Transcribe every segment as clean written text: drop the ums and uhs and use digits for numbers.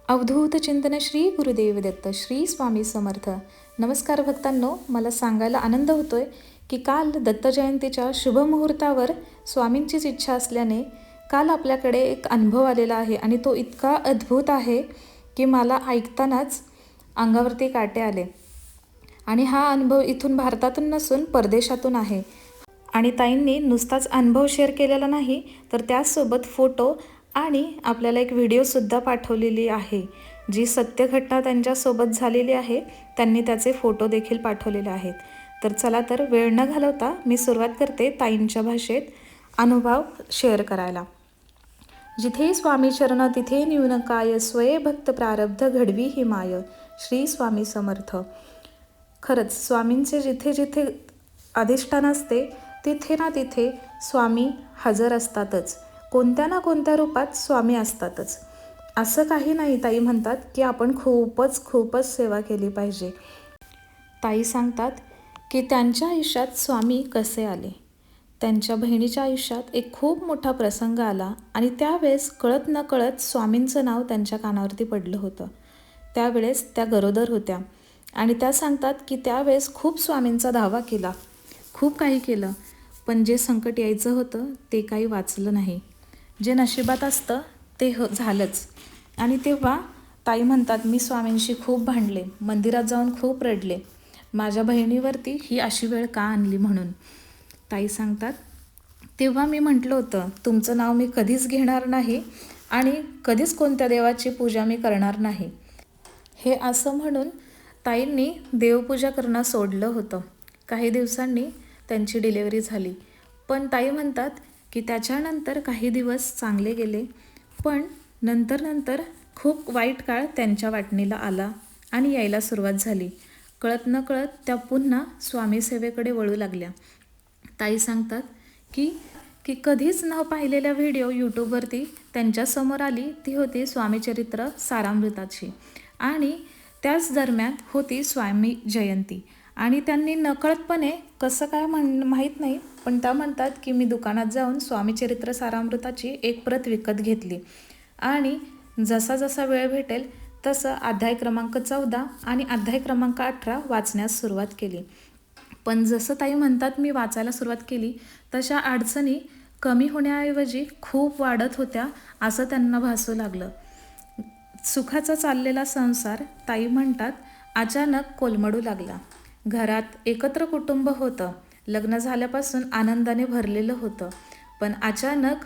अवधूत चिंतन श्री गुरुदेव दत्त श्री स्वामी समर्थ. नमस्कार भक्तांनो, मला सांगायला आनंद होतोय की काल दत्त जयंतीच्या शुभमुहूर्तावर स्वामींचीच इच्छा असल्याने काल आपल्याकडे एक अनुभव आलेला आहे आणि तो इतका अद्भुत आहे की मला ऐकतानाच अंगावरती काटे आले. आणि हा अनुभव इथून भारतातून नसून परदेशातून आहे. आणि ताईंनी नुसताच अनुभव शेअर केलेला नाही तर त्याचसोबत फोटो आणि आपल्याला एक व्हिडिओसुद्धा पाठवलेली आहे, जी सत्य घटना त्यांच्यासोबत झालेली आहे. त्यांनी त्याचे फोटो देखील पाठवलेले आहेत. तर चला तर वेळ न घालवता मी सुरुवात करते ताईंच्या भाषेत अनुभव शेअर करायला. जिथे स्वामी चरण तिथे न्यून काय, स्वये भक्त प्रारब्ध घडवी ही माय. श्री स्वामी समर्थ. खरंच स्वामींचे जिथे जिथे अधिष्ठान असते तिथे ना तिथे स्वामी हजर असतातच. कोणत्या ना कोणत्या रूपात स्वामी असतातच. असं काही नाही. ताई म्हणतात की आपण खूपच सेवा केली पाहिजे. ताई सांगतात की त्यांच्या आयुष्यात स्वामी कसे आले. त्यांच्या बहिणीच्या आयुष्यात एक खूप मोठा प्रसंग आला आणि त्यावेळेस कळत न कळत स्वामींचं नाव त्यांच्या कानावरती पडलं होतं. त्यावेळेस त्या गरोदर होत्या आणि त्या सांगतात की त्यावेळेस खूप स्वामींचा धावा केला, खूप काही केलं, पण जे संकट यायचं होतं ते काही वाचलं नाही. जे नशिबात असतं ते झालंच. आणि तेव्हा ताई म्हणतात मी स्वामींशी खूप भांडले, मंदिरात जाऊन खूप रडले, माझ्या बहिणीवरती ही अशी वेळ का आणली म्हणून. ताई सांगतात तेव्हा मी म्हटलं होतं तुमचं नाव मी कधीच घेणार नाही आणि कधीच कोणत्या देवाची पूजा मी करणार नाही. हे असं म्हणून ताईंनी देवपूजा करणं सोडलं होतं. काही दिवसांनी त्यांची डिलेवरी झाली. पण ताई म्हणतात की त्याच्यानंतर काही दिवस चांगले गेले, पण नंतर खूप वाईट काळ त्यांच्या वाटणीला आला आणि यायला सुरुवात झाली. कळत न कळत त्या पुन्हा स्वामी सेवेकडे वळू लागल्या. ताई सांगतात की कधीच न पाहिलेल्या व्हिडिओ यूट्यूबवरती त्यांच्यासमोर आली. ती होती स्वामीचरित्र सारामृताची आणि त्याच दरम्यान होती स्वामी जयंती. आणि त्यांनी नकळतपणे कसं काय माहीत नाही, पण त्या म्हणतात की मी दुकानात जाऊन स्वामीचरित्र सारामृताची एक प्रत विकत घेतली आणि जसा जसा वेळ भेटेल तसं अध्याय क्रमांक 14 आणि अध्याय क्रमांक 18 वाचण्यास सुरुवात केली. पण जसं ताई म्हणतात मी वाचायला सुरुवात केली तशा अडचणी कमी होण्याऐवजी खूप वाढत होत्या असं त्यांना भासू लागलं. सुखाचा चाललेला संसार ताई म्हणतात अचानक कोलमडू लागला. घरात एकत्र कुटुंब होतं, लग्न झाल्यापासून आनंदाने भरलेलं होतं, पण अचानक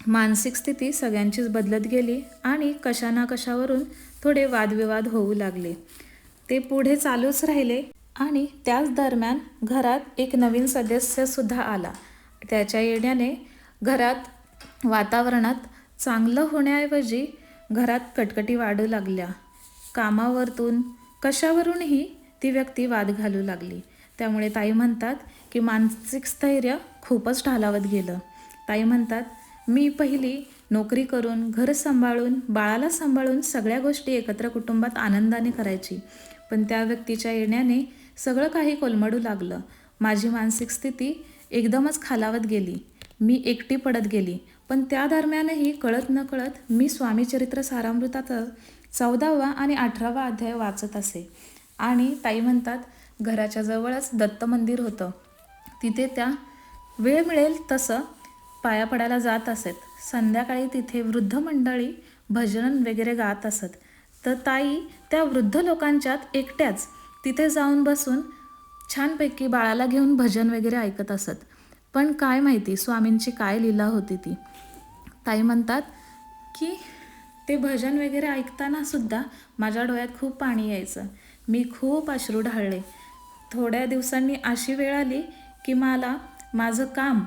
मानसिक स्थिती सगळ्यांचीच बदलत गेली आणि कशा ना कशावरून थोडे वादविवाद होऊ लागले. ते पुढे चालूच राहिले आणि त्याच दरम्यान घरात एक नवीन सदस्यसुद्धा आला. त्याच्या येण्याने घरात वातावरणात चांगलं होण्याऐवजी घरात कटकटी वाढू लागल्या. कामावरतून कशावरूनही ती व्यक्ती वाद घालू लागली. त्यामुळे ताई म्हणतात की मानसिक स्थैर्य खूपच ढालावत गेलं. ताई म्हणतात मी पहिली नोकरी करून घर सांभाळून बाळाला सांभाळून सगळ्या गोष्टी एकत्र कुटुंबात आनंदाने करायची, पण त्या व्यक्तीच्या येण्याने सगळं काही कोलमडू लागलं. माझी मानसिक स्थिती एकदमच खालावत गेली, मी एकटी पडत गेली. पण त्या दरम्यानही कळत न कळत मी स्वामीचरित्र सारामृताचा 14वा आणि 18वा अध्याय वाचत असे. आणि ताई म्हणतात घराच्या जवळच दत्त मंदिर होतं, तिथे त्या वेळ मिळेल तसं पाया पडायला जात असत. संध्याकाळी तिथे वृद्ध मंडळी भजन वगैरे गात असत. तर ताई त्या वृद्ध लोकांच्यात एकट्याच तिथे जाऊन बसून छानपैकी बाळाला घेऊन भजन वगैरे ऐकत असत. पण काय माहिती स्वामींची काय लीला होती ती. ताई म्हणतात की ते भजन वगैरे ऐकताना सुद्धा माझ्या डोळ्यात खूप पाणी यायचं, मी खूप अश्रू ढाळले. थोड्या दिवसांनी अशी वेळ आली की मला माझं काम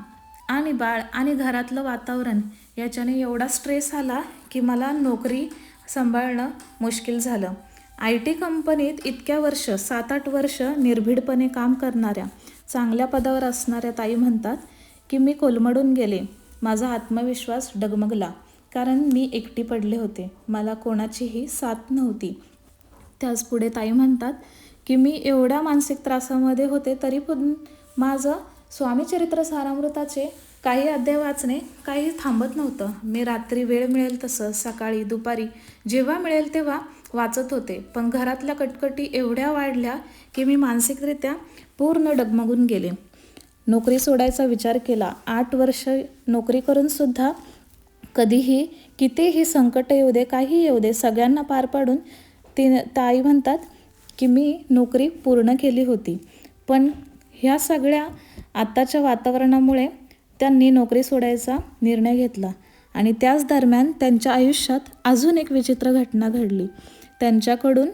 आणि बाळ आणि घरातलं वातावरण याच्याने एवढा स्ट्रेस आला की मला नोकरी सांभाळणं मुश्किल झालं. IT कंपनीत इतक्या वर्ष 7-8 वर्ष निर्भीडपणे काम करणाऱ्या चांगल्या पदावर असणाऱ्या ताई म्हणतात की मी कोलमडून गेले. माझा आत्मविश्वास डगमगला, कारण मी एकटी पडले होते, मला कोणाचीही साथ नव्हती. त्याच पुढे ताई म्हणतात की मी एवढ्या मानसिक त्रासामध्ये होते तरी पण माझं स्वामीचरित्र सारामृताचे काही अध्याय वाचणे काही थांबत नव्हतं. मी रात्री वेळ मिळेल तसं, सकाळी, दुपारी जेव्हा मिळेल तेव्हा वाचत होते. पण घरातल्या कटकटी एवढ्या वाढल्या की मी मानसिकरित्या पूर्ण डगमगून गेले. नोकरी सोडायचा विचार केला. 8 वर्ष नोकरी करूनसुद्धा कधीही कितीही संकट येऊ दे, काही येऊ दे, सगळ्यांना पार पाडून ताई म्हणतात की मी नोकरी पूर्ण केली होती. पण ह्या सगळ्या आत्ताच्या वातावरणामुळे त्यांनी नोकरी सोडायचा निर्णय घेतला. आणि त्याच दरम्यान त्यांच्या आयुष्यात अजून एक विचित्र घटना घडली. त्यांच्याकडून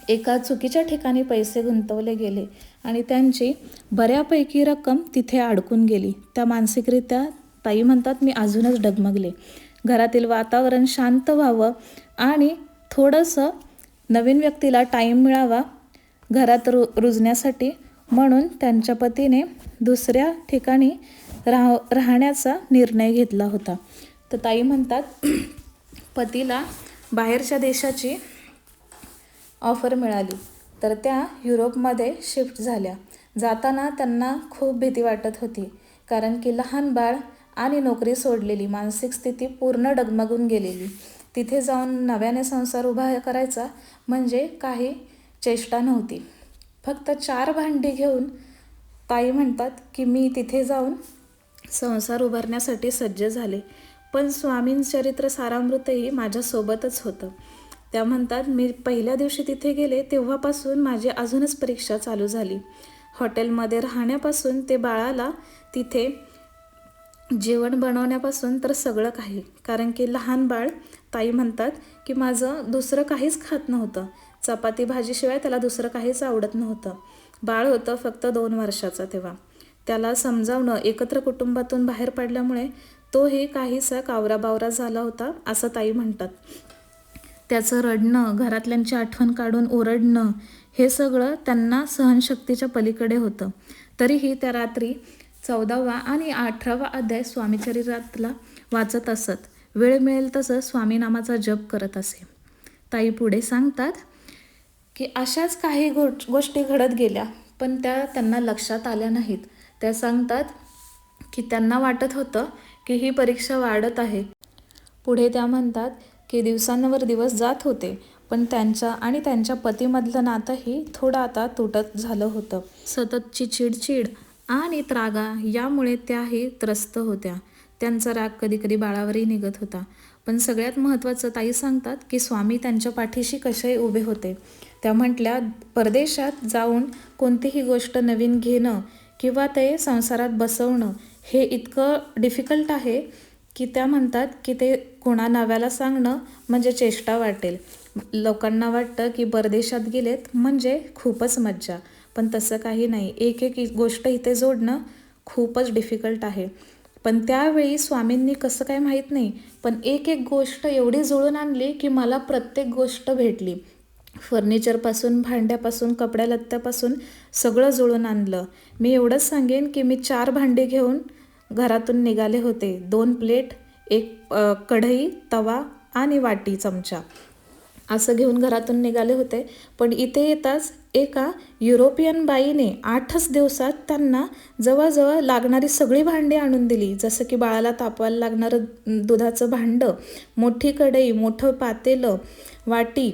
एका चुकीच्या ठिकाणी पैसे गुंतवले गेले आणि त्यांची बऱ्यापैकी रक्कम तिथे अडकून गेली. त्या मानसिकरित्या ताई म्हणतात मी अजूनच डगमगले. घरातील वातावरण शांत व्हावं आणि थोडंसं नवीन व्यक्तीला टाईम मिळावा घरात रुजण्यासाठी म्हणून त्यांच्या पतीने दुसऱ्या ठिकाणी राहण्याचा निर्णय घेतला होता. तर ताई म्हणतात पतीला बाहेरच्या देशाची ऑफर मिळाली तर त्या युरोपमध्ये शिफ्ट झाल्या. जाताना त्यांना खूप भीती वाटत होती, कारण की लहान बाळ आणि नोकरी सोडलेली, मानसिक स्थिती पूर्ण डगमगून गेलेली. तिथे जाऊन नव्याने संसार उभा करायचा म्हणजे काही चेष्टा नव्हती. फक्त 4 भांडी घेऊन ताई म्हणतात की मी तिथे जाऊन संसार उभारण्यासाठी सज्ज झाले. पण स्वामींचरित्र सारामृतही माझ्यासोबतच होतं. त्या म्हणतात मी पहिल्या दिवशी तिथे गेले तेव्हापासून माझी अजूनच परीक्षा चालू झाली. हॉटेलमध्ये राहण्यापासून ते बाळाला तिथे जेवण बनवण्यापासून तर सगळं काही. कारण की लहान बाळ, ताई म्हणतात की माझं दुसरं काहीच खात नव्हतं. चपाती भाजीशिवाय त्याला दुसरं काहीच आवडत नव्हतं. बाळ होतं फक्त 2 वर्षाचा तेव्हा. त्याला समजावणं, एकत्र कुटुंबातून बाहेर पडल्यामुळे तोही काहीसा कावराबावरा झाला होता असं ताई म्हणतात. त्याचं रडणं, घरातल्यांची आठवण काढून ओरडणं, हे सगळं त्यांना सहनशक्तीच्या पलीकडे होतं. तरीही त्या रात्री 14वा आणि 18वा अध्याय स्वामीचरित्रातला वाचत असत. वेळ मिळेल तसं स्वामीनामाचा जप करत असे. ताई पुढे सांगतात की अशाच काही गोष्टी घडत गेल्या, पण त्या त्यांना लक्षात आल्या नाहीत. त्या सांगतात की त्यांना वाटत होतं की ही परीक्षा वाढत आहे. पुढे त्या म्हणतात की दिवसांवर दिवस जात होते, पण त्यांच्या आणि त्यांच्या पतीमधलं नातंही थोडं आता तुटत झालं होतं. सततची चिडचिड आणि त्रागा यामुळे त्याही त्रस्त होत्या. त्यांचा राग कधी कधी बाळावरही निघत होता. पण सगळ्यात महत्त्वाचं ताई सांगतात की स्वामी त्यांच्या पाठीशी कसे उभे होते. त्या म्हटल्या परदेशात जाऊन कोणतीही गोष्ट नवीन घेणं किंवा ते संसारात बसवणं हे इतकं डिफिकल्ट आहे की त्या म्हणतात की ते कोणा नव्याला सांगणं म्हणजे चेष्टा वाटेल. लोकांना वाटतं की परदेशात गेलेत म्हणजे खूपच मज्जा, पण तसं काही नाही. एक गोष्ट इथे जोडणं खूपच डिफिकल्ट आहे. पण त्यावेळी स्वामींनी कसं काय माहीत नाही, पण एक गोष्ट एवढी जुळून आणली की मला प्रत्येक गोष्ट भेटली. फर्निचरपासून, भांड्यापासून, कपड्यालत्त्यापासून सगळं जुळून आणलं. मी एवढंच सांगेन की मी 4 भांडी घेऊन घरातून निघाले होते. 2 प्लेट, 1 कढई, तवा आणि वाटी, चमचा असं घेऊन घरातून निघाले होते. पण इथे येताच एका युरोपियन बाईने 8च दिवसात त्यांना जवळजवळ लागणारी सगळी भांडी आणून दिली. जसं की बाळाला तापवायला लागणारं दुधाचं भांडं, मोठी कढई, मोठं पातेलं, वाटी,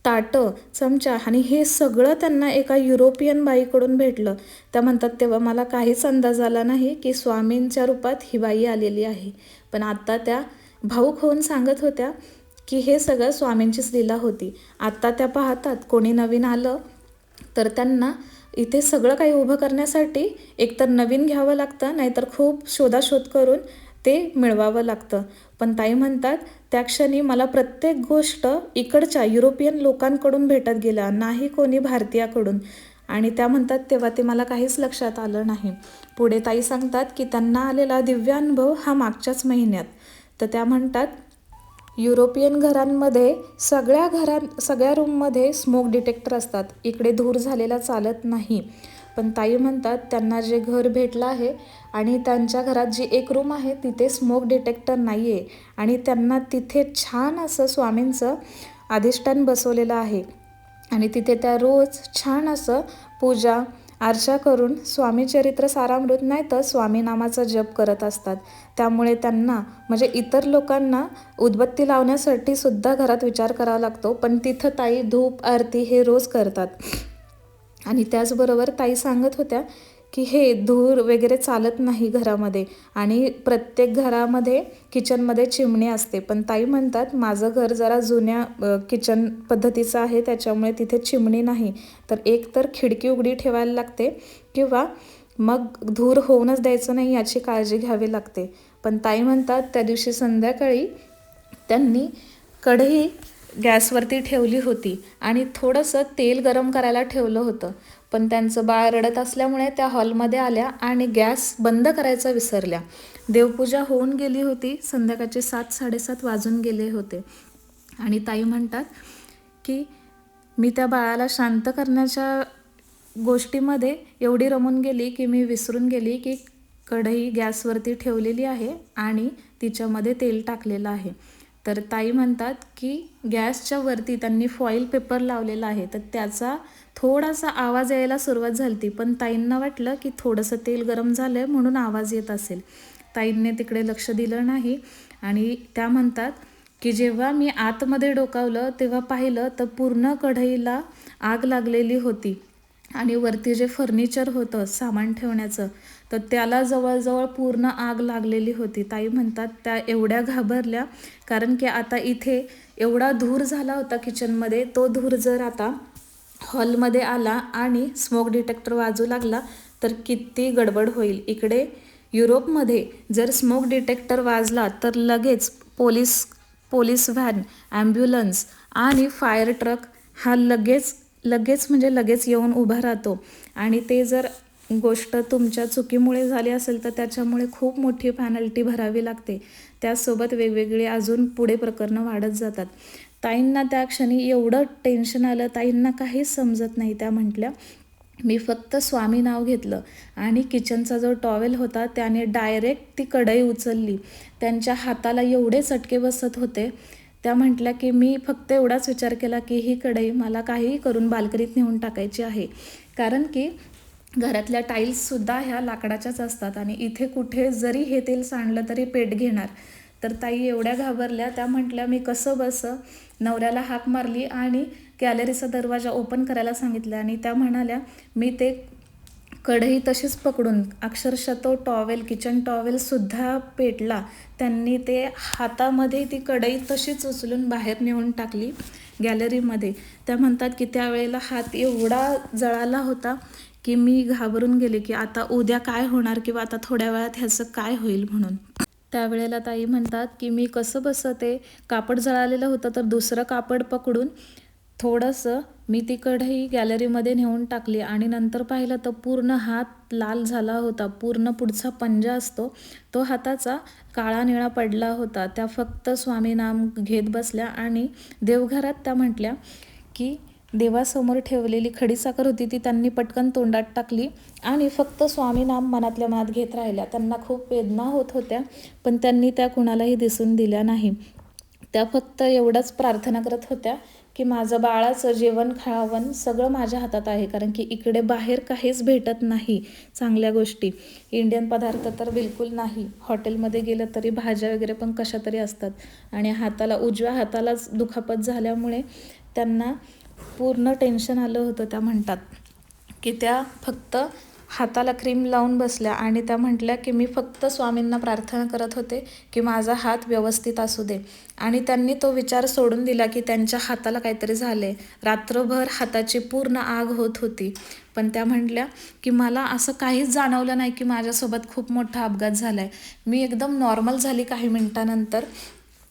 ताटं, चमचा आणि हे सगळं त्यांना एका युरोपियन बाईकडून भेटलं. त्या म्हणतात तेव्हा मला काहीच अंदाज आला नाही की स्वामींच्या रूपात ही बाई आलेली आहे. पण आत्ता त्या भाऊक होऊन सांगत होत्या की हे सगळं स्वामींचीच लीला होती. आत्ता त्या पाहतात कोणी नवीन आलं तर त्यांना इथे सगळं काही उभं करण्यासाठी एकतर नवीन घ्यावं लागतं, नाहीतर खूप शोधाशोध करून ते मिळवावं लागतं. पण ताई म्हणतात त्या क्षणी मला प्रत्येक गोष्ट इकडच्या युरोपियन लोकांकडून भेटत गेल्या, नाही कोणी भारतीयाकडून. आणि त्या म्हणतात तेव्हा ते मला काहीच लक्षात आलं नाही. पुढे ताई सांगतात की त्यांना आलेला दिव्य अनुभव हा मागच्याच महिन्यात. तर त्या म्हणतात युरोपियन घरांमध्ये सगळ्या रूममध्ये स्मोक डिटेक्टर असतात. इकडे धूर झालेला चालत नाही. पण ताई म्हणतात त्यांना जे घर भेटलं आहे आणि त्यांच्या घरात जी एक रूम आहे तिथे स्मोक डिटेक्टर नाही आहे आणि त्यांना तिथे छान असं स्वामींचं अधिष्ठान बसवलेलं आहे आणि तिथे त्या रोज छान असं पूजा आरशा करून स्वामी चरित्र सारामृत नाही तर स्वामी नामाचा जप करत असतात. त्यामुळे त्यांना म्हणजे इतर लोकांना उदबत्ती लावण्यासाठी सुद्धा घरात विचार करावा लागतो, पण तिथं ताई धूप आरती हे रोज करतात. आणि त्याचबरोबर ताई सांगत होत्या की हे धूर वगैरे चालत नाही घरामध्ये, आणि प्रत्येक घरामध्ये किचनमध्ये चिमणी असते. पण ताई म्हणतात माझं घर जरा जुन्या किचन पद्धतीचं आहे, त्याच्यामुळे तिथे चिमणी नाही, तर एक तर खिडकी उघडी ठेवायला लागते किंवा मग धूर होऊनच द्यायचं नाही याची काळजी घ्यावी लागते. पण ताई म्हणतात त्या दिवशी संध्याकाळी त्यांनी कढई गॅसवरती ठेवली होती आणि थोडंसं तेल गरम करायला ठेवलं होतं, पण त्यांचं बाळ रडत असल्यामुळे त्या हॉलमध्ये आल्या आणि गॅस बंद करायचा विसरल्या. देवपूजा होऊन गेली होती, संध्याकाळचे 7-7:30 वाजून गेले होते. आणि ताई म्हणतात की मी त्या बाळाला शांत करण्याच्या गोष्टीमध्ये एवढी रमून गेली की मी विसरून गेली की कढई गॅसवरती ठेवलेली आहे आणि तिच्यामध्ये तेल टाकलेलं आहे. तर ताई म्हणतात की गॅसच्या वरती त्यांनी फॉईल पेपर लावलेला आहे, तर त्याचा थोडासा आवाज यायला सुरुवात झाली, पण ताईंना वाटलं की थोडंसं तेल गरम झालं आहे म्हणून आवाज येत असेल. ताईंनी तिकडे लक्ष दिलं नाही आणि त्या म्हणतात की जेव्हा मी आतमध्ये डोकावलं तेव्हा पाहिलं तर पूर्ण कढईला आग लागलेली होती आणि वरती जे फर्निचर होतं सामान ठेवण्याचं तर त्याला जवळजवळ पूर्ण आग लागलेली होती. ताई म्हणतात त्या एवढ्या घाबरल्या, कारण की आता इथे एवढा धूर झाला होता किचनमध्ये, तो धूर जर आता हॉलमध्ये आला आणि स्मोक डिटेक्टर वाजू लागला तर किती गडबड होईल. इकडे युरोपमध्ये जर स्मोक डिटेक्टर वाजला तर लगेच पोलीस व्हॅन, ॲम्ब्युलन्स आणि फायर ट्रक हा लगेच म्हणजे लगेच येऊन उभा राहतो. आणि ते जर गोष्ट तुमच्या चुकीमुळे झाली असेल तर त्याच्यामुळे खूप मोठी पेनल्टी भरावी लागते. त्यासोबत वेगवेगळी अजून पुढे प्रकरणं वाढत जातात. ताईंना त्या क्षणी एवढं टेन्शन आलं, ताईंना काहीच समजत नाही. त्या म्हटल्या मी फक्त स्वामी नाव घेतलं आणि किचनचा जो टॉवेल होता त्याने डायरेक्ट ती कढई उचलली. त्यांच्या हाताला एवढे चटके बसत होते. त्या म्हटल्या की मी फक्त एवढाच विचार केला की ही कढई मला काहीही करून बाल्कनीत नेऊन टाकायची आहे, कारण की घरातल्या टाईल्ससुद्धा ह्या लाकडाच्याच असतात आणि इथे कुठे जरी हे तेल सांडलं तरी पेट घेणार. तर ताई एवढ्या घाबरल्या. त्या म्हटल्या मी कसं बसं नवऱ्याला हाक मारली आणि गॅलरीचा दरवाजा ओपन करायला सांगितलं आणि त्या म्हणाल्या मी ते कढई तशीच पकडून अक्षरशः तो टॉवेल किचन टॉवेलसुद्धा पेटला. त्यांनी ते हातामध्ये ती कढई तशीच उचलून बाहेर नेऊन टाकली गॅलरीमध्ये. त्या म्हणतात की त्यावेळेला हात एवढा जळाला होता की मी घाबरून गेले की आता उद्या काय होणार किंवा आता थोड्या वेळात ह्याचं काय होईल म्हणून. त्यावेळेला ताई म्हणतात की मी कसं बसं ते कापड जळालेलं होतं तर दुसरं कापड पकडून थोडंसं मी ती कढई गॅलरीमध्ये नेऊन टाकली आणि नंतर पाहिलं तर पूर्ण हात लाल झाला होता. पूर्ण पुढचा पंजा असतो तो हाताचा काळा निळा पडला होता. त्या फक्त स्वामी नाम घेत बसल्या आणि देवघरात त्या म्हटल्या की देवासमोर ठेवलेली खडीसाखर होती ती त्यांनी पटकन तोंडात टाकली आणि फक्त स्वामी नाम मनातल्या मनात घेत राहिल्या. त्यांना खूप वेदना होत होत्या, पण त्यांनी त्या कुणालाही दिसून दिल्या नाही. त्या फक्त एवढंच प्रार्थना करत होत्या की माझं बाळाचं जेवण खावण सगळं माझ्या हातात आहे, कारण की इकडे बाहेर काहीच भेटत नाही चांगल्या गोष्टी. इंडियन पदार्थ तर बिलकुल नाही. हॉटेलमध्ये गेलं तरी भाज्या वगैरे पण कशा तरी असतात आणि उजव्या हातालाच दुखापत झाल्यामुळे त्यांना पूर्ण टेन्शन आलं होतं. त्या म्हणतात की त्या फक्त हाताला क्रीम लावून बसल्या आणि त्या म्हटल्या की मी फक्त स्वामींना प्रार्थना करत होते की माझा हात व्यवस्थित असू दे. आणि त्यांनी तो विचार सोडून दिला की त्यांच्या हाताला काहीतरी झाले. रात्रभर हाताची पूर्ण आग होत होती, पण त्या म्हटल्या की मला असं काहीच जाणवलं नाही की माझ्यासोबत खूप मोठा अपघात झाला आहे. मी एकदम नॉर्मल झाली काही मिनिटानंतर.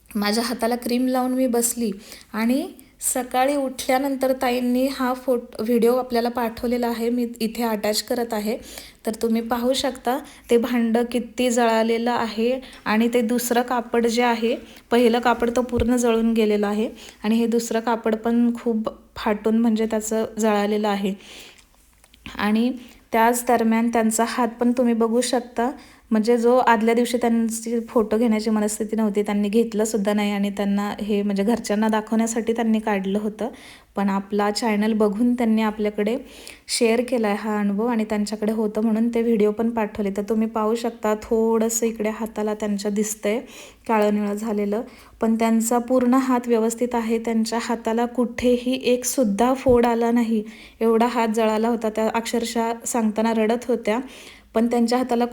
माझ्या हाताला क्रीम लावून मी बसली आणि सकाळी उठल्यानंतर ताईंनी हा व्हिडिओ आपल्याला पाठवलेला आहे, मी इथे अटॅच करत आहे. तर तुम्ही पाहू शकता ते भांडं किती जळालेलं आहे आणि ते दुसरं कापड जे आहे, पहिलं कापड तर पूर्ण जळून गेलेलं आहे आणि हे दुसरं कापड पण खूप फाटून म्हणजे त्याचं जळालेलं आहे. आणि त्याच दरम्यान त्यांचा हात पण तुम्ही बघू शकता, म्हणजे जो आदल्या दिवशी त्यांची फोटो घेण्याची मनस्थिती नव्हती, त्यांनी घेतलंसुद्धा नाही आणि त्यांना हे म्हणजे घरच्यांना दाखवण्यासाठी त्यांनी काढलं होतं. पण आपला चॅनल बघून त्यांनी आपल्याकडे शेअर केला आहे हा अनुभव आणि त्यांच्याकडे होतं म्हणून ते व्हिडिओ पण पाठवले. तर तुम्ही पाहू शकता थोडंसं इकडे हाताला त्यांच्या दिसतंय काळं निळं झालेलं, पण त्यांचा पूर्ण हात व्यवस्थित आहे. त्यांच्या हाताला कुठेही एकसुद्धा फोड आला नाही. एवढा हात जळाला होता, त्या अक्षरशः सांगताना रडत होत्या. पण त्यांच्या हाताला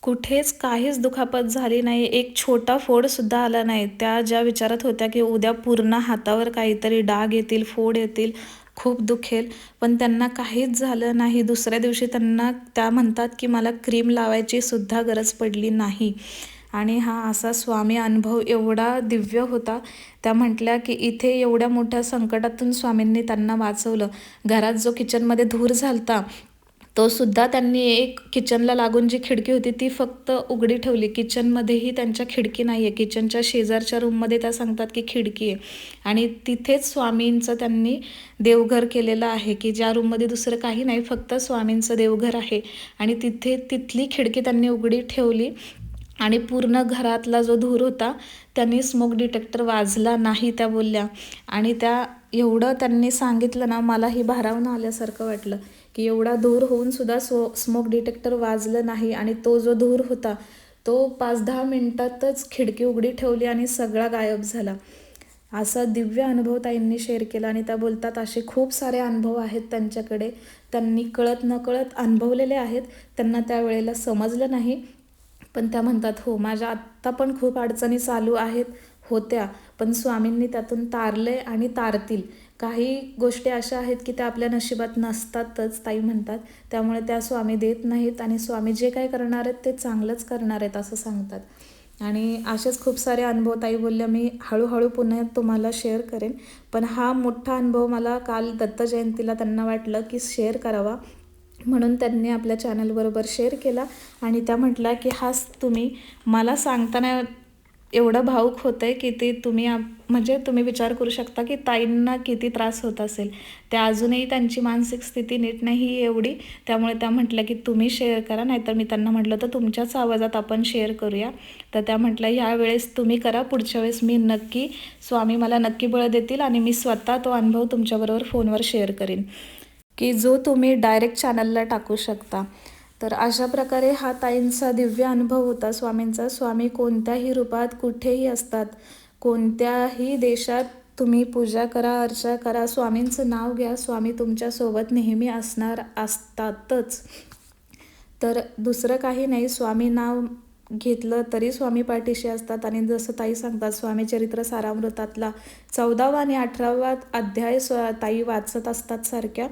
कुठेच काहीच दुखापत झाली नाही. एक छोटा फोडसुद्धा आला नाही. त्या ज्या विचारत होत्या की उद्या पूर्ण हातावर काहीतरी डाग येतील, फोड येतील, खूप दुखेल, पण त्यांना काहीच झालं नाही. दुसऱ्या दिवशी त्या म्हणतात की मला क्रीम लावायची सुद्धा गरज पडली नाही. आणि हा असा स्वामी अनुभव एवढा दिव्य होता. त्या म्हटल्या की इथे एवढ्या मोठ्या संकटातून स्वामींनी त्यांना वाचवलं. घरात जो किचनमध्ये धूर झालता तो सुद्धा त्यांनी एक किचनला लागून जी खिडकी होती ती फक्त उघडी ठेवली. किचनमध्येही त्यांच्या खिडकी नाही आहे. किचनच्या शेजारच्या रूममध्ये त्या सांगतात की खिडकी आहे आणि तिथेच स्वामींचं त्यांनी देवघर केलेलं आहे की ज्या रूममध्ये दुसरं काही नाही, फक्त स्वामींचं देवघर आहे. आणि तिथली खिडकी त्यांनी उघडी ठेवली आणि पूर्ण घरातला जो धूर होता त्यांनी स्मोक डिटेक्टर वाजला नाही त्या बोलल्या. आणि त्या एवढं त्यांनी सांगितलं ना, मलाही भारावून आल्यासारखं वाटलं की एवढा धूर होऊन सुद्धा स्मोक डिटेक्टर वाजलं नाही. आणि तो जो धूर होता तो 5-10 मिनटातच खिडकी उघडी ठेवली आणि सगळा गायब झाला. असा दिव्य अनुभव ताईंनी शेअर केला. आणि त्या बोलतात असे खूप सारे अनुभव आहेत त्यांच्याकडे, त्यांनी कळत नकळत अनुभवलेले आहेत. त्यांना त्यावेळेला समजलं नाही, पण त्या म्हणतात हो माझ्या आत्ता पण खूप अडचणी चालू होत्या, पण स्वामींनी त्यातून तारले आणि तारतील. काही गोष्टी अशा आहेत की त्या आपल्या नशिबात नसतातच ताई म्हणतात, त्यामुळे त्या स्वामी देत नाहीत आणि स्वामी जे काय करणार आहेत ते चांगलंच करणार आहेत असं सांगतात. आणि असेच खूप सारे अनुभव ताई बोलल्या मी हळूहळू पुन्हा तुम्हाला शेअर करेन. पण हा मोठा अनुभव मला काल दत्त जयंतीला त्यांना वाटलं की शेअर करावा, म्हणून त्यांनी आपल्या चॅनलबरोबर शेअर केला. आणि त्या म्हटल्या की हाच तुम्ही मला सांगताना एवढं भावूक होतं आहे की ते म्हणजे तुम्ही विचार करू शकता की ताईंना किती त्रास होत असेल. त्या अजूनही त्यांची मानसिक स्थिती नीट नाही एवढी, त्यामुळे त्या म्हटल्या की तुम्ही शेअर करा. नाहीतर मी त्यांना म्हटलं तर तुमच्याच आवाजात आपण शेअर करूया. तर त्या म्हटल्या ह्यावेळेस तुम्ही करा, पुढच्या वेळेस मी नक्की, स्वामी मला नक्की बळ देतील आणि मी स्वतः तो अनुभव तुमच्याबरोबर फोनवर शेअर करीन की जो तुम्ही डायरेक्ट चॅनलला टाकू शकता. तर अशा प्रकारे हा ताईंचा दिव्य अनुभव होता स्वामींचा. स्वामी कोणत्याही रूपात कुठेही असतात, कोणत्याही देशात तुम्ही पूजा करा, अर्चा करा, स्वामींचं नाव घ्या, स्वामी तुमच्यासोबत नेहमी असतातच. तर दुसरं काही नाही, स्वामी नाव घेतलं तरी स्वामी पाठीशी असतात. आणि जसं ताई सांगतात स्वामी चरित्र सारामृतातला 14वा आणि 18वा अध्याय ताई वाचत असतात सारख्या,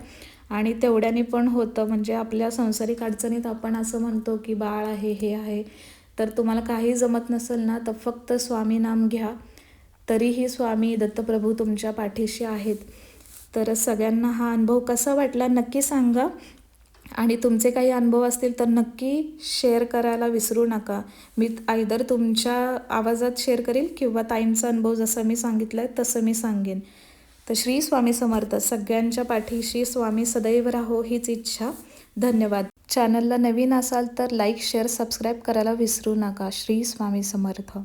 आणि तेवढ्याने पण होतं. म्हणजे आपल्या संसारिक अडचणीत आपण असं म्हणतो की बाळ आहे, हे आहे, तर तुम्हाला काही जमत नसेल ना तर फक्त स्वामी नाम घ्या, तरीही स्वामी दत्तप्रभू तुमच्या पाठीशी आहेत. तर सगळ्यांना हा अनुभव कसा वाटला नक्की सांगा. आणि तुमचे काही अनुभव असतील तर नक्की शेअर करायला विसरू नका. मी आयदर तुमच्या आवाजात शेअर करील किंवा ताईंचा अनुभव जसं मी सांगितलं आहे तसं मी सांगेन. तर श्री स्वामी समर्थ. सगळ्यांच्या पाठीशी स्वामी सदैव राहो हीच इच्छा. धन्यवाद. चॅनलला नवीन असाल तर लाईक, शेअर, सबस्क्राईब करायला विसरू नका. श्री स्वामी समर्थ.